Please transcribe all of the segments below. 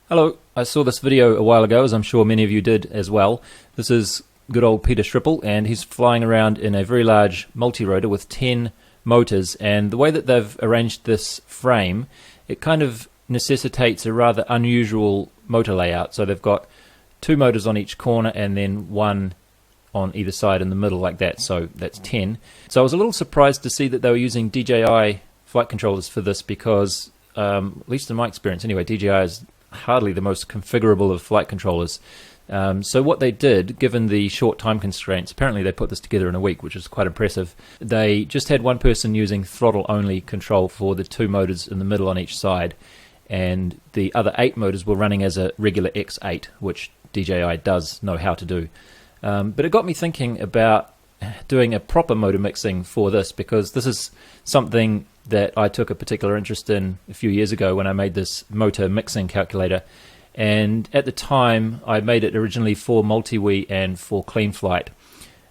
Hello, I saw this video a while ago, as I'm sure many of you did as well. This is good old Peter Schripple, and he's flying around in a very large multi-rotor with 10 motors, and the way that they've arranged this frame, it kind of necessitates a rather unusual motor layout. So they've got 2 motors on each corner and then 1 on either side in the middle like that, so that's 10. So I was a little surprised to see that they were using DJI flight controllers for this because, at least in my experience anyway, DJI is hardly the most configurable of flight controllers. So what they did, given the short time constraints, apparently they put this together in a week, which is quite impressive. They just had one person using throttle-only control for the 2 motors in the middle on each side, and the other 8 motors were running as a regular X8, which DJI does know how to do. But it got me thinking about doing a proper motor mixing for this, because this is something that I took a particular interest in a few years ago when I made this motor mixing calculator. And at the time, I made it originally for MultiWii and for Clean Flight.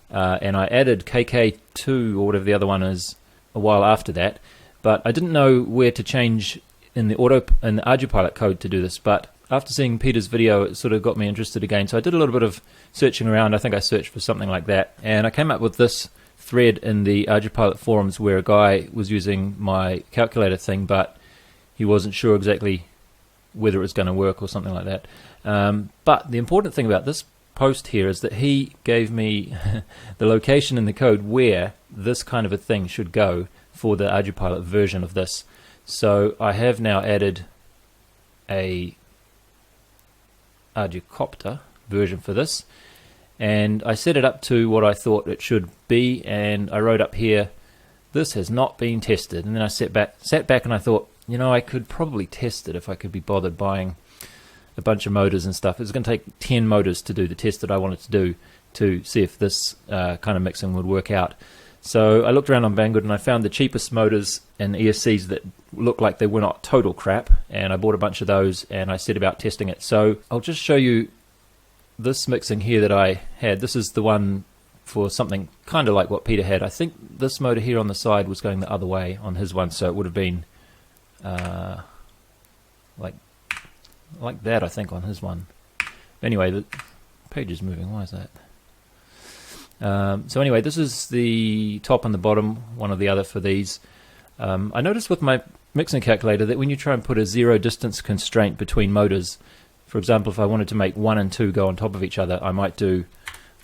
And I added KK2, or whatever the other one is, a while after that. But I didn't know where to change in the Arducopter code to do this. But after seeing Peter's video, it sort of got me interested again. So I did a little bit of searching around. I think I searched for something like that. And I came up with this thread in the Arducopter forums where a guy was using my calculator thing, but he wasn't sure exactly whether it was going to work or something like that. But the important thing about this post here is that he gave me the location in the code where this kind of a thing should go for the Arducopter version of this. So I have now added a Arducopter version for this, and I set it up to what I thought it should be, and I wrote up here, this has not been tested. And then I sat back and I thought, you know, I could probably test it if I could be bothered buying a bunch of motors and stuff. It was going to take 10 motors to do the test that I wanted to do to see if this kind of mixing would work out. So I looked around on Banggood and I found the cheapest motors and ESCs that looked like they were not total crap, and I bought a bunch of those and I set about testing it. So I'll just show you this mixing here that I had. This is the one for something kind of like what Peter had. I think this motor here on the side was going the other way on his one, so it would have been like that, I think, on his one. Anyway, the page is moving. Why is that? So anyway, this is the top and the bottom, one or the other for these. I noticed with my mixing calculator that when you try and put a zero distance constraint between motors, for example, if I wanted to make 1 and 2 go on top of each other, I might do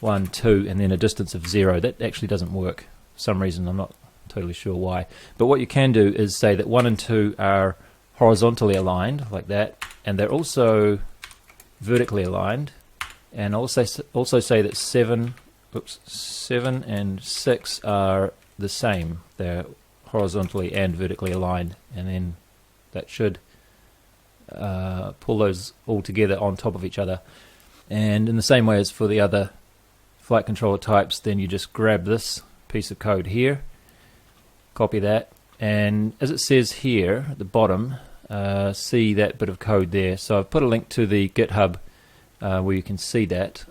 1, 2, and then a distance of 0. That actually doesn't work for some reason. I'm not totally sure why. But what you can do is say that 1 and 2 are horizontally aligned, like that, and they're also vertically aligned, and also say that 7 and 6 are the same. They're horizontally and vertically aligned, and then that should pull those all together on top of each other. And in the same way as for the other flight controller types, then you just grab this piece of code here, copy that, and as it says here at the bottom, see that bit of code there. So I've put a link to the GitHub where you can see that.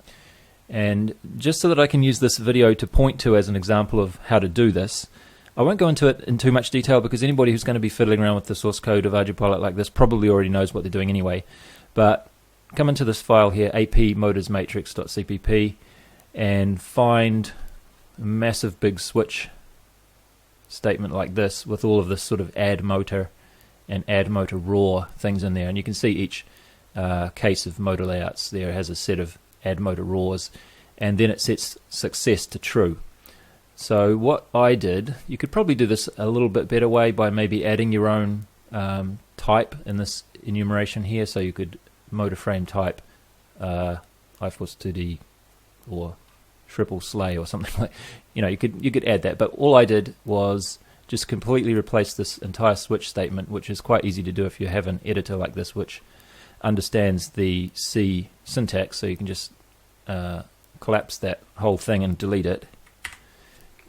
And just so that I can use this video to point to as an example of how to do this, I won't go into it in too much detail because anybody who's going to be fiddling around with the source code of Arducopter like this probably already knows what they're doing anyway. But come into this file here, apmotorsmatrix.cpp, and find a massive big switch statement like this with all of this sort of add motor and add motor raw things in there. And you can see each case of motor layouts there has a set of add motor raws, and then it sets success to true. So what I did, you could probably do this a little bit better way by maybe adding your own type in this enumeration here. So you could motor frame type iForce 2D or Schripple Sleigh or something like. You know, you could add that. But all I did was just completely replace this entire switch statement, which is quite easy to do if you have an editor like this, which understands the C syntax. So you can just collapse that whole thing and delete it.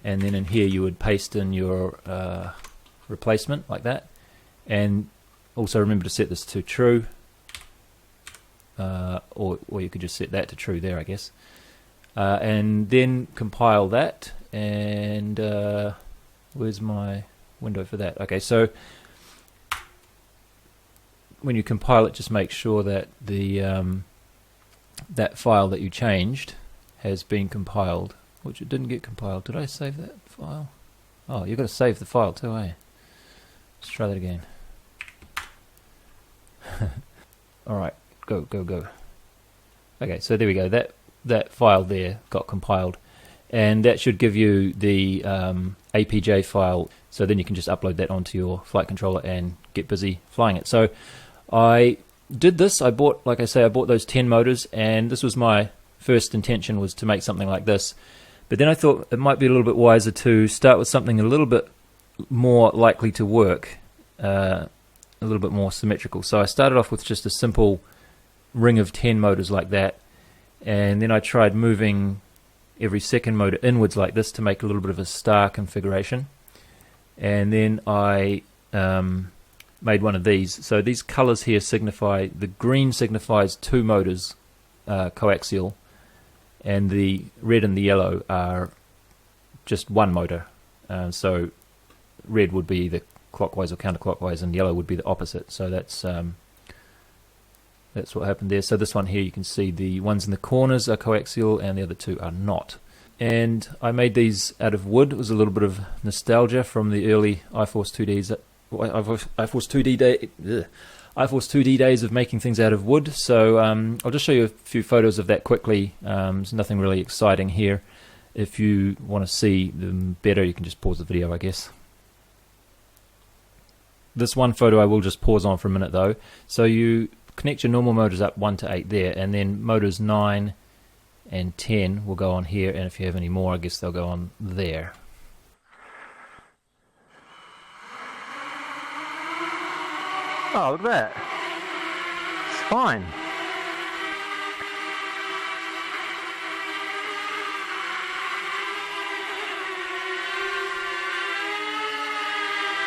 And then in here you would paste in your replacement like that, and also remember to set this to true, or you could just set that to true there, I guess, and then compile that. And where's my window for that? Okay, so when you compile it, just make sure that the that file that you changed has been compiled, which it didn't get compiled. Did I save that file? Oh, you've got to save the file too, eh? Let's try that again. Alright, go. Okay, so there we go. That file there got compiled, and that should give you the APJ file, so then you can just upload that onto your flight controller and get busy flying it. So I did this. I bought those 10 motors, and this was my first intention, was to make something like this. But then I thought it might be a little bit wiser to start with something a little bit more likely to work, a little bit more symmetrical. So I started off with just a simple ring of 10 motors like that, and then I tried moving every second motor inwards like this to make a little bit of a star configuration. And then I made one of these. So these colors here signify, the green signifies 2 motors coaxial, and the red and the yellow are just 1 motor. So red would be the clockwise or counterclockwise, and yellow would be the opposite. So that's what happened there. So this one here, you can see the ones in the corners are coaxial and the other 2 are not. And I made these out of wood. It was a little bit of nostalgia from the early iForce 2D days of making things out of wood. So I'll just show you a few photos of that quickly. There's nothing really exciting here. If you want to see them better, you can just pause the video, I guess. This one photo I will just pause on for a minute though. So you connect your normal motors up 1 to 8 there, and then motors 9 and 10 will go on here, and if you have any more, I guess they'll go on there. Oh, look at that. It's fine.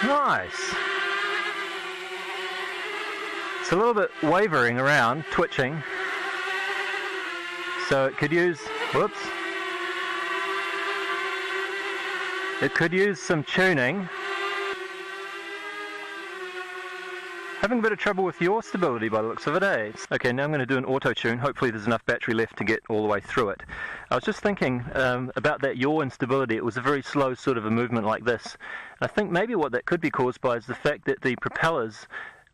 Nice. It's a little bit wavering around, twitching. So it could use, whoops. It could use some tuning. Having a bit of trouble with yaw stability by the looks of it, eh? Okay, now I'm going to do an auto tune. Hopefully there's enough battery left to get all the way through it. I was just thinking about that yaw instability. It was a very slow sort of a movement like this. I think maybe what that could be caused by is the fact that the propellers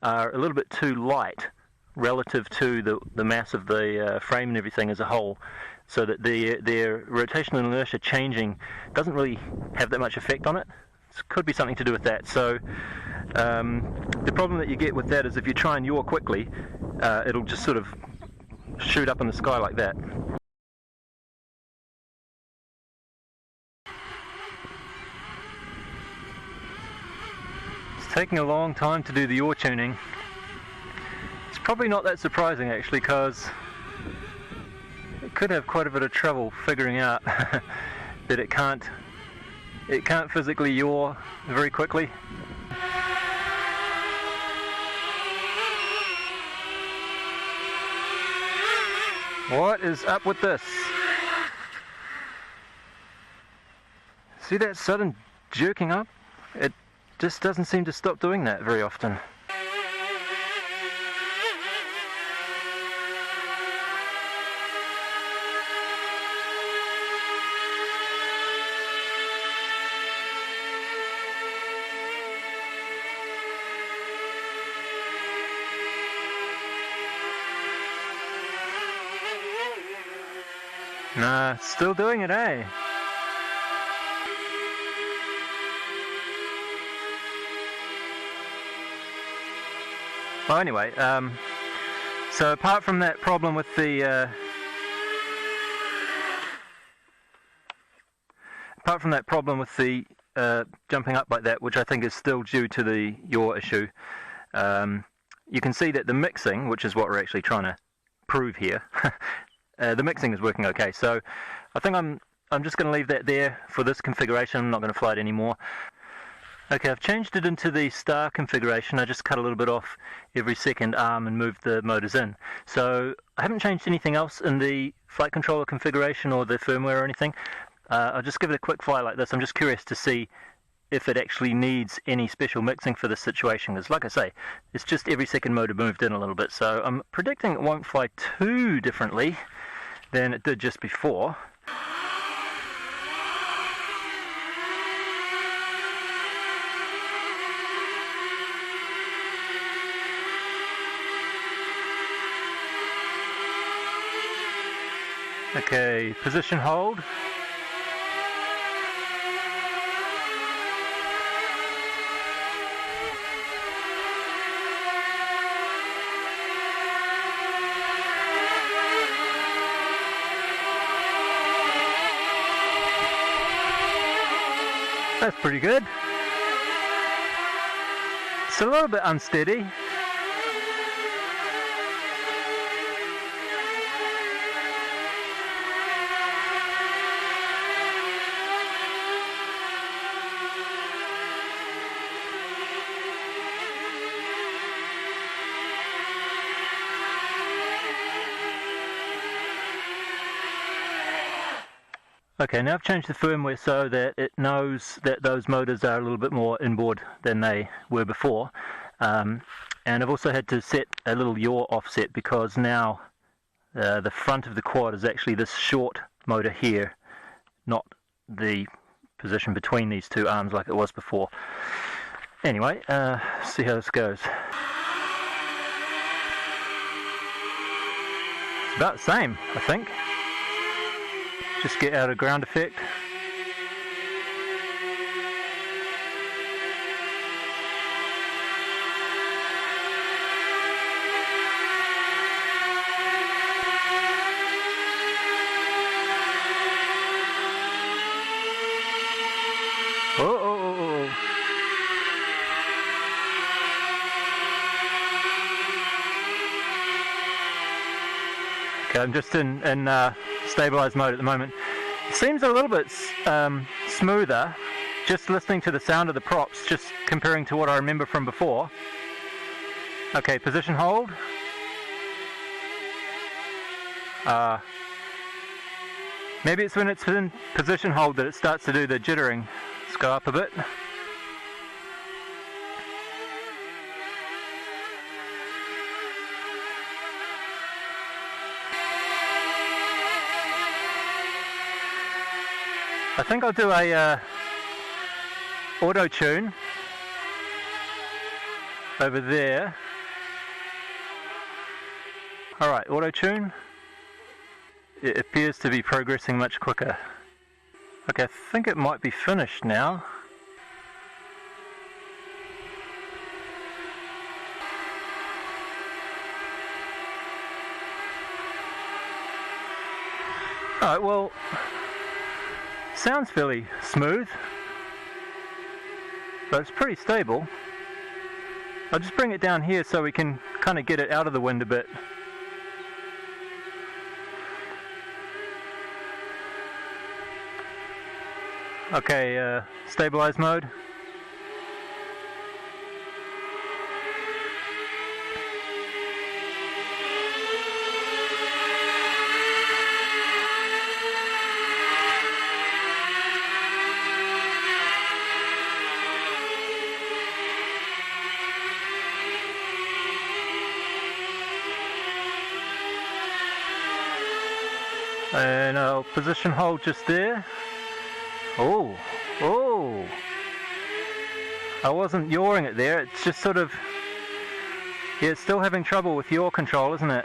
are a little bit too light relative to the mass of the frame and everything as a whole, so that their rotational inertia changing doesn't really have that much effect on it. It could be something to do with that. So the problem that you get with that is if you try and yaw quickly, it'll just sort of shoot up in the sky like that. It's taking a long time to do the yaw tuning. It's probably not that surprising actually, because it could have quite a bit of trouble figuring out that it can't physically yaw very quickly. What is up with this? See that sudden jerking up? It just doesn't seem to stop doing that very often. Nah, still doing it, eh? Well, anyway, so apart from that problem with the jumping up like that, which I think is still due to the yaw issue, you can see that the mixing, which is what we're actually trying to prove here, the mixing is working okay. So I think I'm just going to leave that there for this configuration. I'm not going to fly it anymore. Okay, I've changed it into the star configuration. I just cut a little bit off every second arm and moved the motors in. So I haven't changed anything else in the flight controller configuration or the firmware or anything. I'll just give it a quick fly like this. I'm just curious to see if it actually needs any special mixing for this situation, because like I say, it's just every second motor moved in a little bit, so I'm predicting it won't fly too differently than it did just before. Okay, position hold. That's pretty good. It's a little bit unsteady. Okay, now I've changed the firmware so that it knows that those motors are a little bit more inboard than they were before. And I've also had to set a little yaw offset because now the front of the quad is actually this short motor here, not the position between these two arms like it was before. Anyway, see how this goes. It's about the same, I think. Just get out of ground effect. Oh. Okay, I'm just in stabilized mode at the moment. It seems a little bit smoother just listening to the sound of the props, just comparing to what I remember from before. Okay, position hold. Maybe it's when it's in position hold that it starts to do the jittering. Let's go up a bit. I think I'll do a auto tune over there. Alright, auto tune. It appears to be progressing much quicker. Okay, I think it might be finished now. Alright, well, sounds fairly smooth, but it's pretty stable. I'll just bring it down here so we can kind of get it out of the wind a bit. Okay, stabilize mode. And I'll position hold just there. Oh! I wasn't yawing it there, it's just sort of... Yeah, it's still having trouble with yaw control, isn't it?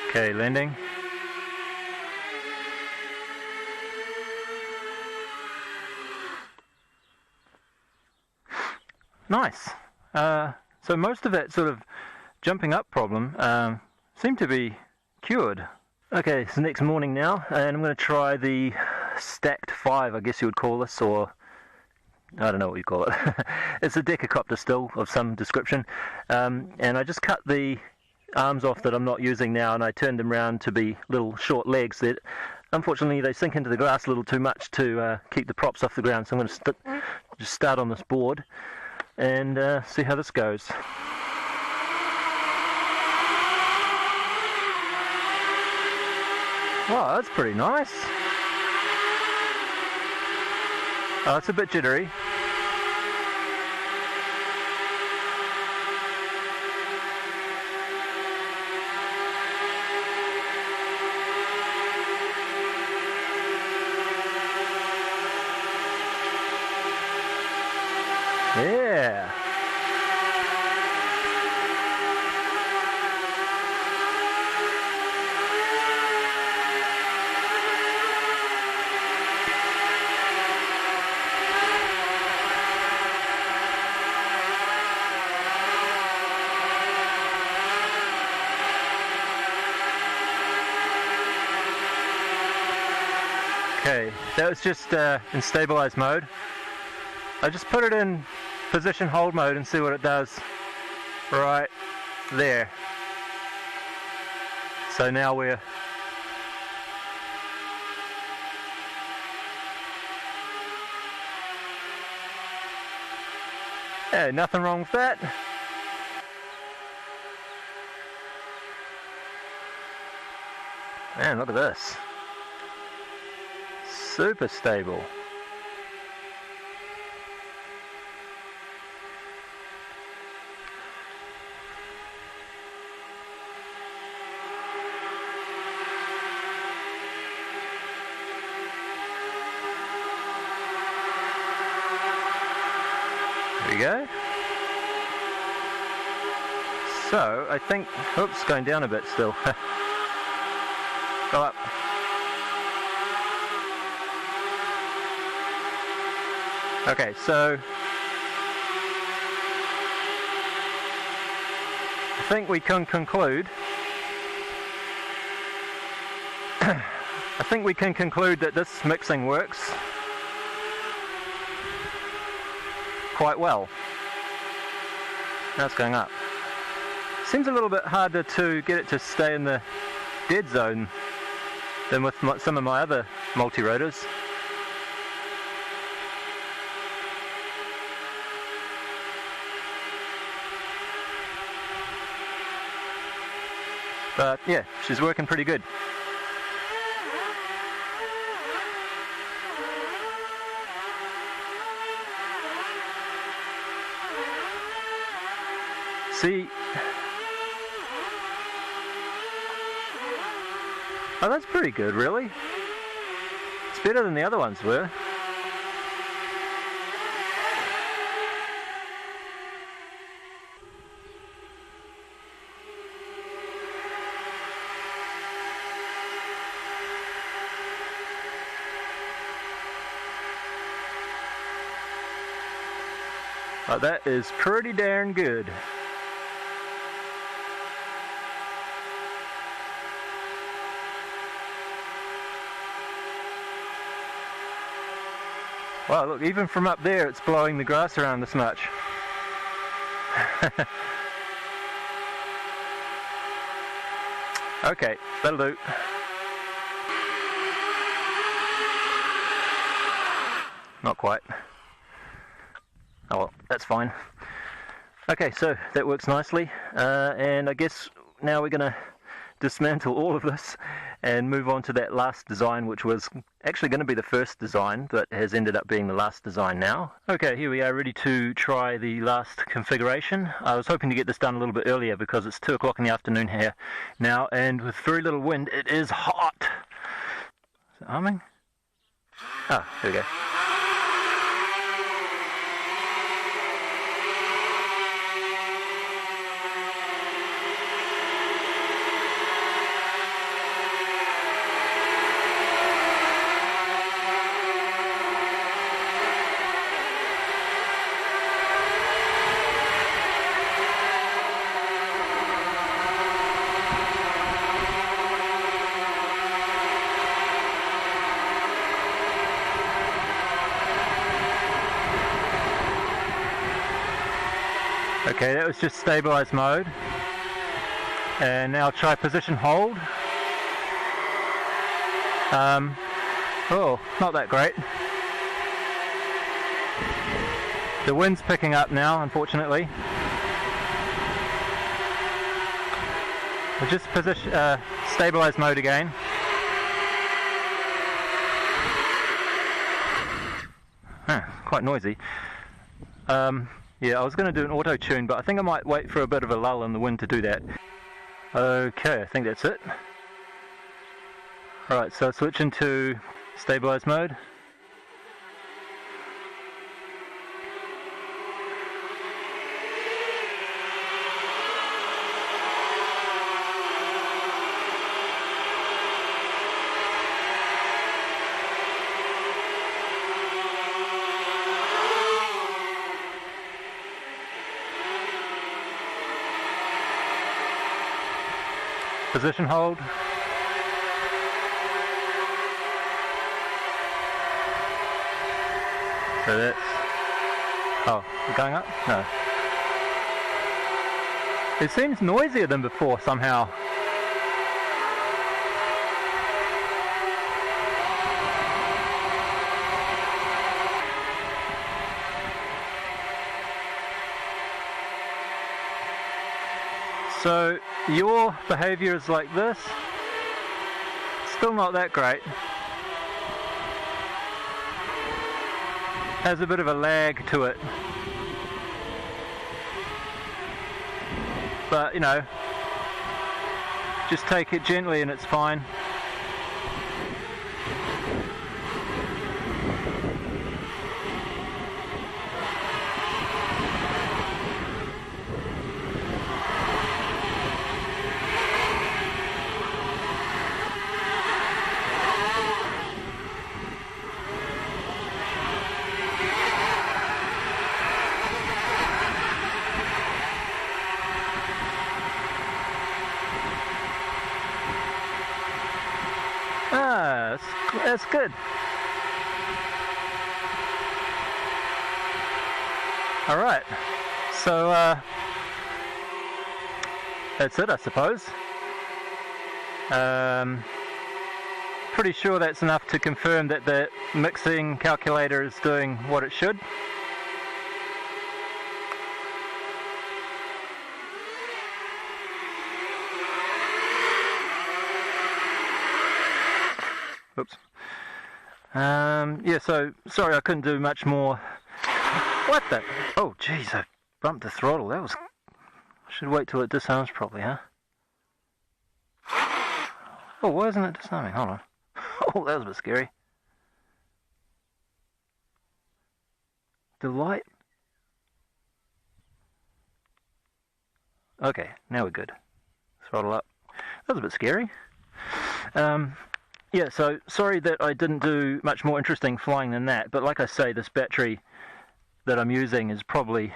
Okay, landing. Nice! So most of that sort of jumping up problem seemed to be cured. Okay, it's the next morning now, and I'm going to try the stacked 5, I guess you would call this, or I don't know what you call it. It's a Decacopter still, of some description, and I just cut the arms off that I'm not using now, and I turned them around to be little short legs that unfortunately they sink into the glass a little too much to keep the props off the ground, so I'm going to just start on this board and see how this goes. Wow, that's pretty nice. Oh, it's a bit jittery. Yeah. Okay, that was just in stabilized mode. I just put it in position hold mode and see what it does right there. So now we're yeah, nothing wrong with that. Man, look at this. Super stable. There we go. So I think, oops, going down a bit still. Go up. Okay, so I think we can conclude that this mixing works quite well. Now it's going up. Seems a little bit harder to get it to stay in the dead zone than with some of my other multi-rotors. But yeah, she's working pretty good. See, oh, that's pretty good, really. It's better than the other ones were. Oh, that is pretty darn good. Wow, look, even from up there it's blowing the grass around this much. Okay, that'll do. Not quite. Oh well, that's fine. Okay, so that works nicely, and I guess now we're going to dismantle all of this and move on to that last design, which was actually going to be the first design, but has ended up being the last design now. Okay, here we are ready to try the last configuration. I was hoping to get this done a little bit earlier because it's 2 o'clock in the afternoon here now, and with very little wind, it is hot. Is it humming? Ah, here we go. Okay, that was just stabilized mode. And now try position hold. Oh, not that great. The wind's picking up now, unfortunately. We'll just position, stabilize mode again. quite noisy. Yeah, I was going to do an auto tune, but I think I might wait for a bit of a lull in the wind to do that. Okay, I think that's it. Alright, so switch into stabilize mode. Position hold. So that's... oh, we're going up? No. It seems noisier than before somehow. So your behavior is like this. Still not that great. Has a bit of a lag to it. But, you know, just take it gently and it's fine. Ah, that's good. Alright, so that's it, I suppose. Pretty sure that's enough to confirm that the mixing calculator is doing what it should. Oops. Yeah, so sorry I couldn't do much more. What the? Oh, jeez, I bumped the throttle. That was... I should wait till it disarms properly, huh? Oh, why isn't it disarming? Hold on. Oh, that was a bit scary. The light? Okay, now we're good. Throttle up. That was a bit scary. Yeah, so sorry that I didn't do much more interesting flying than that, but like I say, this battery that I'm using is probably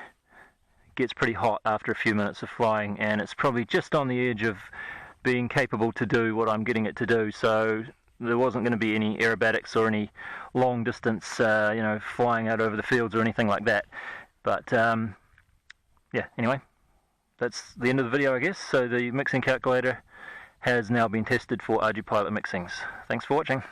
gets pretty hot after a few minutes of flying, and it's probably just on the edge of being capable to do what I'm getting it to do, so there wasn't going to be any aerobatics or any long distance, you know, flying out over the fields or anything like that. But yeah, anyway, that's the end of the video, I guess. So the mixing calculator has now been tested for Arducopter mixings. Thanks for watching.